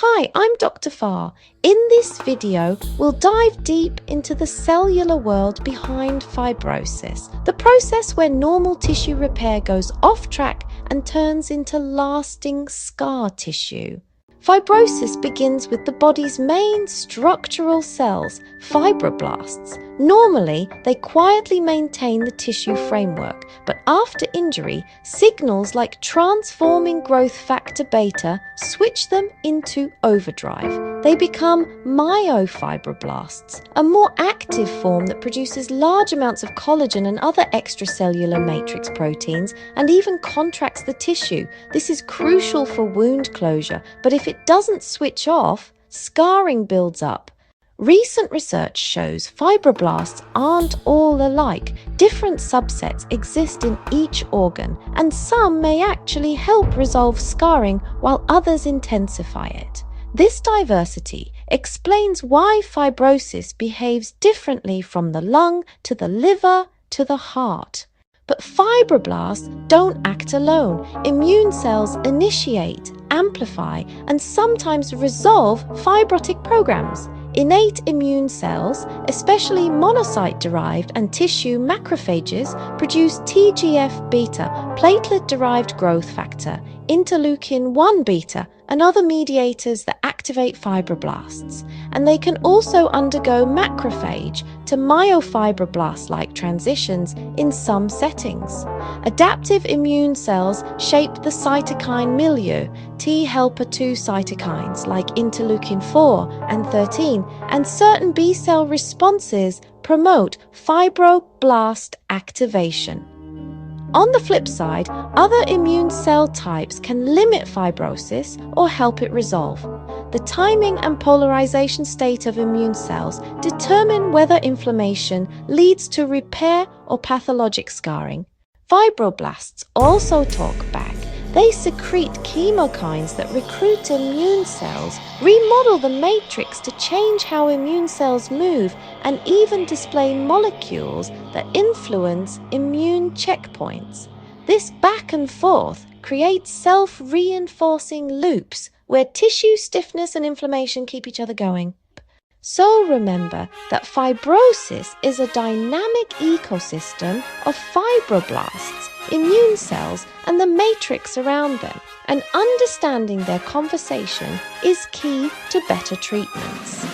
Hi, I'm Dr. Farr. In this video, we'll dive deep into the cellular world behind fibrosis, the process where normal tissue repair goes off track and turns into lasting scar tissue. Fibrosis begins with the body's main structural cells, fibroblasts. Normally, they quietly maintain the tissue framework, but after injury, signals like transforming growth factor beta switch them into overdrive. They become myofibroblasts, a more active form that produces large amounts of collagen and other extracellular matrix proteins and even contracts the tissue. This is crucial for wound closure, but if it doesn't switch off, scarring builds up. Recent research shows fibroblasts aren't all alike. Different subsets exist in each organ, and some may actually help resolve scarring while others intensify it. This diversity explains why fibrosis behaves differently from the lung to the liver to the heart. But fibroblasts don't act alone. Immune cells initiate, amplify, and sometimes resolve fibrotic programs. Innate immune cells, especially monocyte-derived and tissue macrophages, produce TGF-β, platelet-derived growth factor, interleukin-1 beta, and other mediators that activate fibroblasts. And they can also undergo macrophage to myofibroblast-like transitions in some settings. Adaptive immune cells shape the cytokine milieu, T helper 2 cytokines like interleukin-4 and 13, and certain B-cell responses promote fibroblast activation. On the flip side, other immune cell types can limit fibrosis or help it resolve. The timing and polarization state of immune cells determine whether inflammation leads to repair or pathologic scarring. Fibroblasts also talk back. They secrete chemokines that recruit immune cells, remodel the matrix to change how immune cells move, and even display molecules that influence immune checkpoints. This back and forth creates self-reinforcing loops where tissue stiffness and inflammation keep each other going. So remember that fibrosis is a dynamic ecosystem of fibroblasts, immune cells, and the matrix around them, and understanding their conversation is key to better treatments.